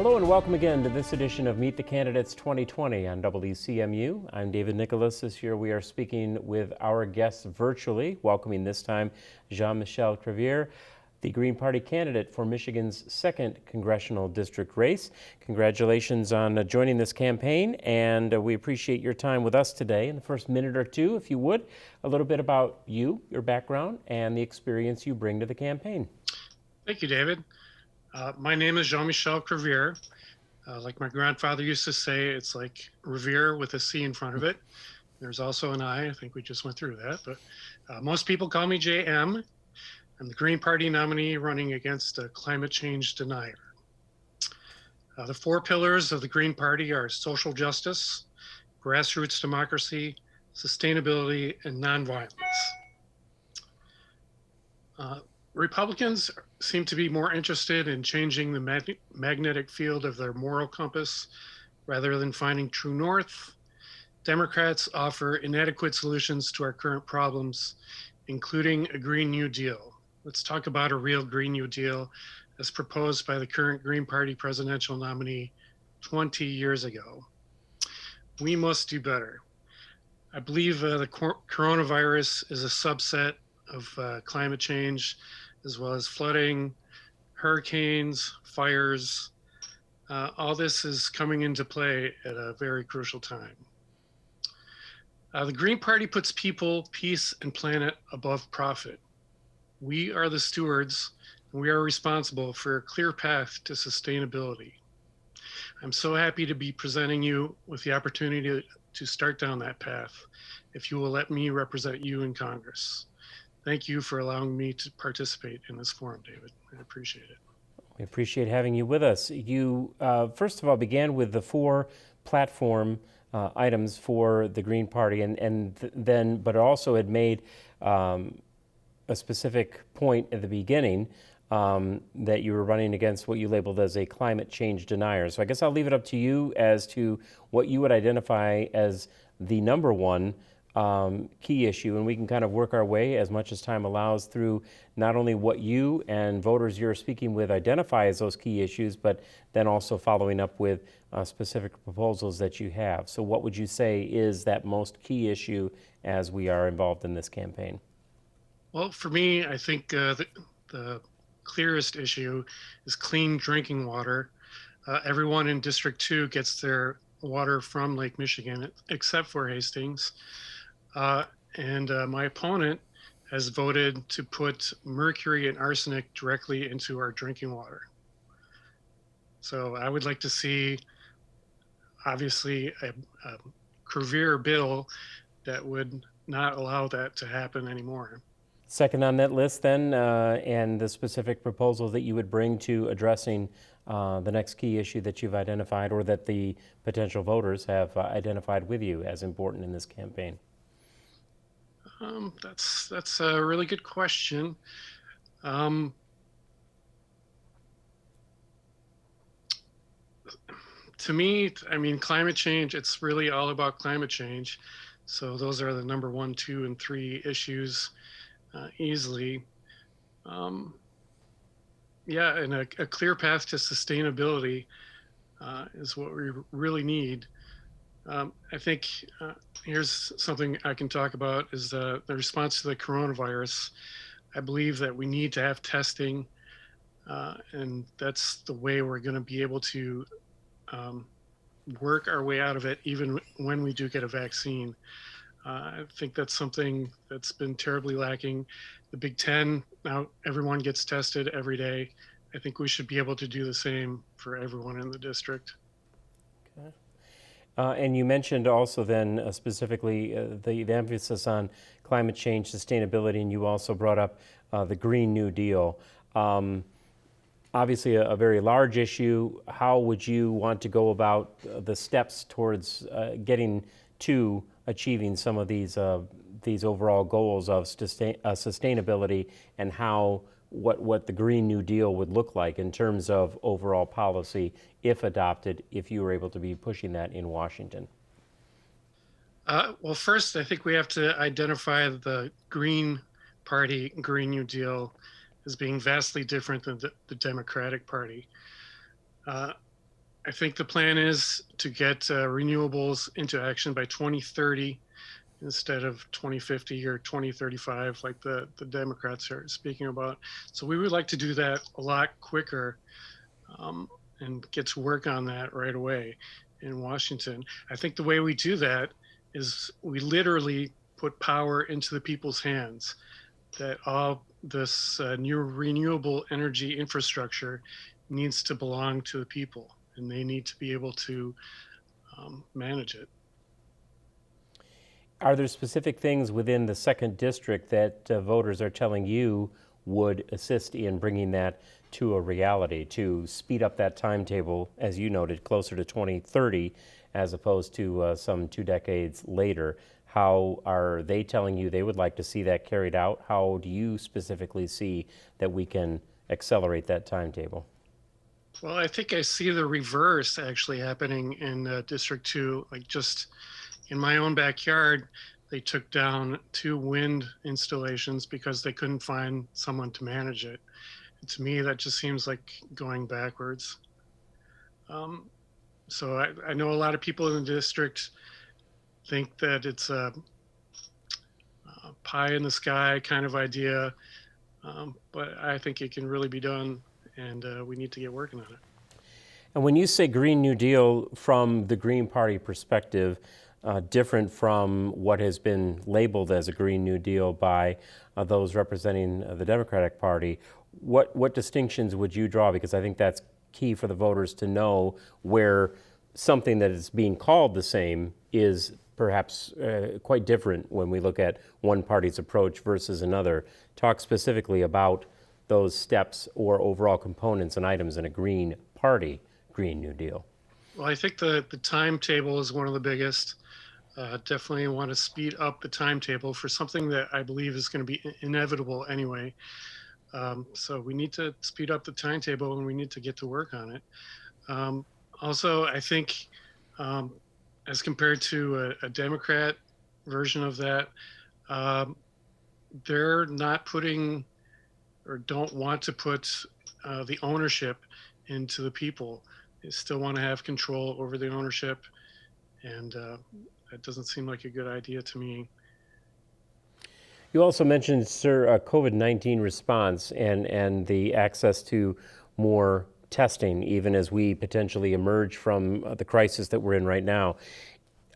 Hello and welcome again to this edition of Meet the Candidates 2020 on WCMU. I'm David Nicholas. This year we are speaking with our guests virtually, welcoming this time Jean-Michel Creviere, the Green Party candidate for Michigan's 2nd Congressional District race. Congratulations on joining this campaign, and we appreciate your time with us today. In the first minute or two, if you would, a little bit about you, your background, and the experience you bring to the campaign. Thank you, David. My name is Jean-Michel Creviere. Like my grandfather used to say, it's like Revere with a C in front of it. There's also an I think we just went through that, but most people call me JM. I'm the Green Party nominee running against a climate change denier. The 4 pillars of the Green Party are social justice, grassroots democracy, sustainability, and nonviolence. Republicans seem to be more interested in changing the magnetic field of their moral compass rather than finding true north. Democrats offer inadequate solutions to our current problems, including a Green New Deal. Let's talk about a real Green New Deal as proposed by the current Green Party presidential nominee 20 years ago. We must do better. I believe the coronavirus is a subset of climate change, as well as flooding, hurricanes, fires. All this is coming into play at a very crucial time. The Green Party puts people, peace, and planet above profit. We are the stewards, and we are responsible for a clear path to sustainability. I'm so happy to be presenting you with the opportunity to start down that path, if you will let me represent you in Congress. Thank you for allowing me to participate in this forum, David. I appreciate it. We appreciate having you with us. You, first of all, began with the 4 platform items for the Green Party, but also had made a specific point at the beginning that you were running against what you labeled as a climate change denier. So I guess I'll leave it up to you as to what you would identify as the number one key issue, and we can kind of work our way as much as time allows through not only what you and voters you're speaking with identify as those key issues, but then also following up with specific proposals that you have. So what would you say is that most key issue as we are involved in this campaign? Well, for me, I think the clearest issue is clean drinking water. Everyone in District 2 gets their water from Lake Michigan, except for Hastings. And my opponent has voted to put mercury and arsenic directly into our drinking water. So I would like to see, obviously, a Creviere bill that would not allow that to happen anymore. Second on that list then, and the specific proposal that you would bring to addressing the next key issue that you've identified or that the potential voters have identified with you as important in this campaign. That's a really good question. To me, I mean, climate change, it's really all about climate change. So those are the number 1, 2, and 3 issues easily. Yeah, and a clear path to sustainability is what we really need. I think here's something I can talk about is the response to the coronavirus. I believe that we need to have testing, and that's the way we're going to be able to work our way out of it, even when we do get a vaccine. I think that's something that's been terribly lacking. The Big Ten, now everyone gets tested every day. I think we should be able to do the same for everyone in the district. Okay. And you mentioned also then specifically the emphasis on climate change, sustainability, and you also brought up the Green New Deal. Obviously a very large issue. How would you want to go about the steps towards getting to achieving some of these overall goals of sustainability, and what the Green New Deal would look like in terms of overall policy if adopted, if you were able to be pushing that in Washington? Well, first, I think we have to identify the Green Party Green New Deal as being vastly different than the Democratic Party. I think the plan is to get renewables into action by 2030 instead of 2050 or 2035 like the Democrats are speaking about. So we would like to do that a lot quicker and get to work on that right away in Washington. I think the way we do that is we literally put power into the people's hands, that all this new renewable energy infrastructure needs to belong to the people, and they need to be able to manage it. Are there specific things within the second district that voters are telling you would assist in bringing that to a reality, to speed up that timetable, as you noted, closer to 2030, as opposed to some 2 decades later? How are they telling you they would like to see that carried out? How do you specifically see that we can accelerate that timetable? Well, I think I see the reverse actually happening in District 2. Like just in my own backyard, they took down 2 wind installations because they couldn't find someone to manage it. And to me, that just seems like going backwards. So I know a lot of people in the district think that it's a pie in the sky kind of idea, but I think it can really be done, and we need to get working on it. And when you say Green New Deal from the Green Party perspective, different from what has been labeled as a Green New Deal by those representing the Democratic Party, what distinctions would you draw? Because I think that's key for the voters to know where something that is being called the same is perhaps quite different when we look at one party's approach versus another. Talk specifically about those steps or overall components and items in a Green Party Green New Deal. Well, I think the timetable is one of the biggest. Definitely want to speed up the timetable for something that I believe is going to be inevitable anyway. So we need to speed up the timetable and we need to get to work on it. Also, I think as compared to a Democrat version of that, they're not putting or don't want to put the ownership into the people. They still want to have control over the ownership, and that doesn't seem like a good idea to me. You also mentioned, sir, COVID-19 response and the access to more testing, even as we potentially emerge from the crisis that we're in right now.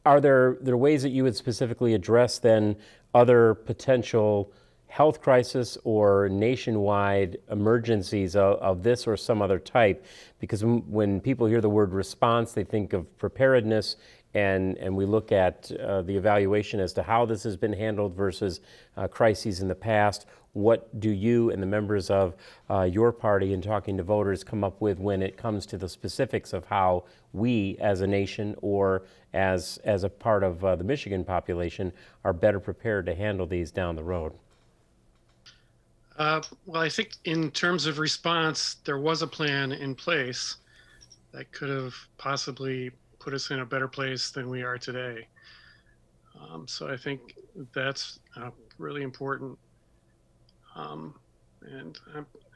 Are there ways that you would specifically address then other potential health crisis or nationwide emergencies of this or some other type? Because when people hear the word response, they think of preparedness, and we look at the evaluation as to how this has been handled versus crises in the past. What do you and the members of your party, in talking to voters, come up with when it comes to the specifics of how we as a nation or as a part of the Michigan population are better prepared to handle these down the road? Well, I think in terms of response, there was a plan in place that could have possibly put us in a better place than we are today. So I think that's really important. And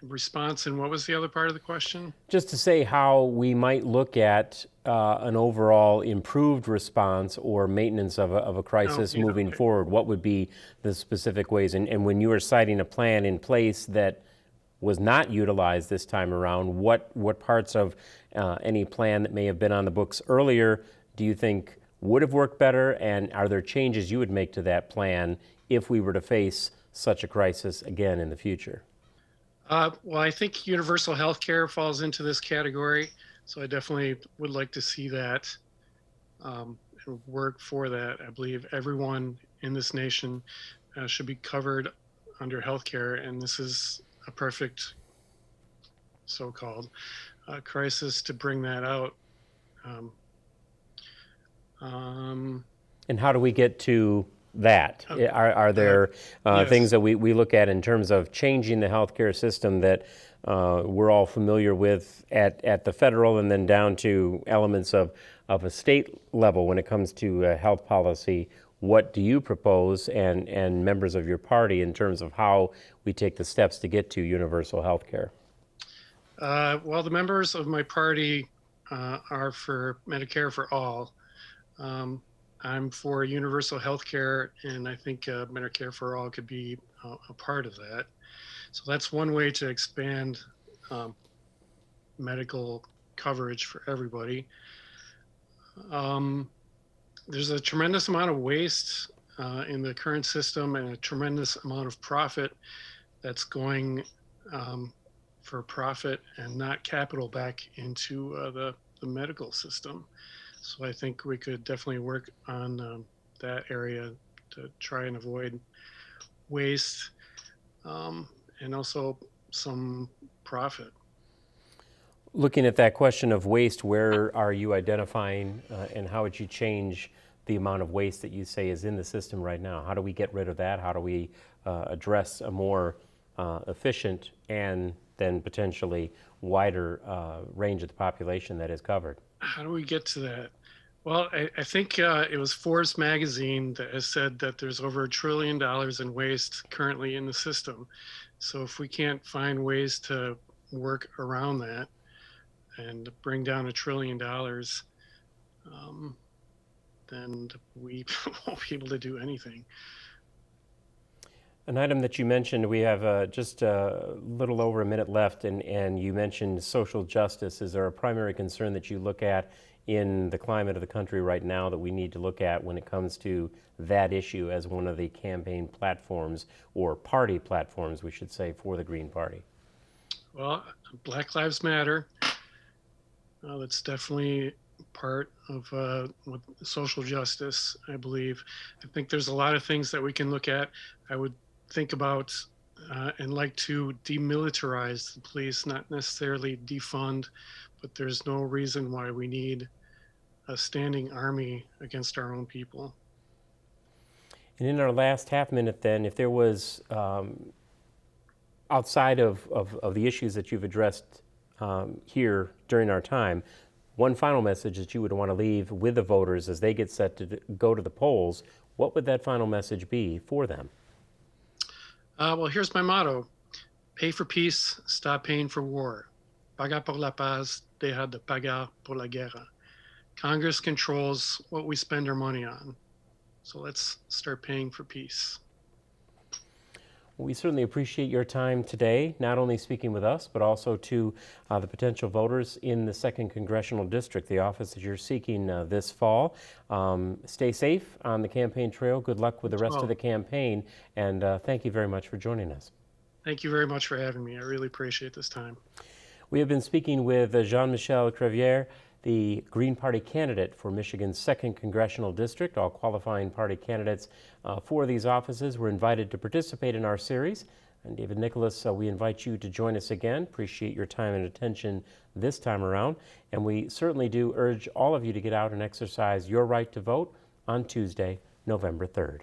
response, and what was the other part of the question? Just to say how we might look at an overall improved response or maintenance of a crisis moving forward. What would be the specific ways? And when you were citing a plan in place that was not utilized this time around, what parts of any plan that may have been on the books earlier do you think would have worked better? And are there changes you would make to that plan if we were to face such a crisis again in the future? Well, I think universal health care falls into this category. So I definitely would like to see that and work for that. I believe everyone in this nation should be covered under health care. And this is a perfect so-called crisis to bring that out. And how do we get to that? Are there yes. things that we look at in terms of changing the healthcare system that we're all familiar with at the federal and then down to elements of a state level when it comes to health policy? What do you propose and members of your party in terms of how we take the steps to get to universal health care? Well, the members of my party are for Medicare for all. I'm for universal health care, and I think Medicare for all could be a part of that. So that's one way to expand um, medical coverage for everybody. Um, there's a tremendous amount of waste in the current system and a tremendous amount of profit that's going for profit and not capital back into the medical system. So I think we could definitely work on that area to try and avoid waste and also some profit. Looking at that question of waste, where are you identifying and how would you change the amount of waste that you say is in the system right now? How do we get rid of that? How do we address a more efficient and then potentially wider range of the population that is covered? How do we get to that? Well, I think it was Forbes magazine that has said that there's over $1 trillion in waste currently in the system. So if we can't find ways to work around that and bring down $1 trillion, then we won't be able to do anything. An item that you mentioned, we have just a little over a minute left, and you mentioned social justice. Is there a primary concern that you look at in the climate of the country right now that we need to look at when it comes to that issue as one of the campaign platforms, or party platforms, we should say, for the Green Party? Well, Black Lives Matter. That's definitely part of social justice, I believe. I think there's a lot of things that we can look at. I would think about and like to demilitarize the police, not necessarily defund, but there's no reason why we need a standing army against our own people. And in our last half minute then, if there was, outside of the issues that you've addressed here during our time, one final message that you would want to leave with the voters as they get set to go to the polls, what would that final message be for them? Well, here's my motto. Pay for peace, stop paying for war. Paga por la paz, deja de pagar por la guerra. Congress controls what we spend our money on. So let's start paying for peace. We certainly appreciate your time today, not only speaking with us, but also to the potential voters in the 2nd Congressional District, the office that you're seeking this fall. Stay safe on the campaign trail. Good luck with the rest of the campaign, and thank you very much for joining us. Thank you very much for having me. I really appreciate this time. We have been speaking with Jean-Michel Creviere, the Green Party candidate for Michigan's 2nd Congressional District. All qualifying party candidates for these offices were invited to participate in our series. And David Nicholas, we invite you to join us again. Appreciate your time and attention this time around. And we certainly do urge all of you to get out and exercise your right to vote on Tuesday, November 3rd.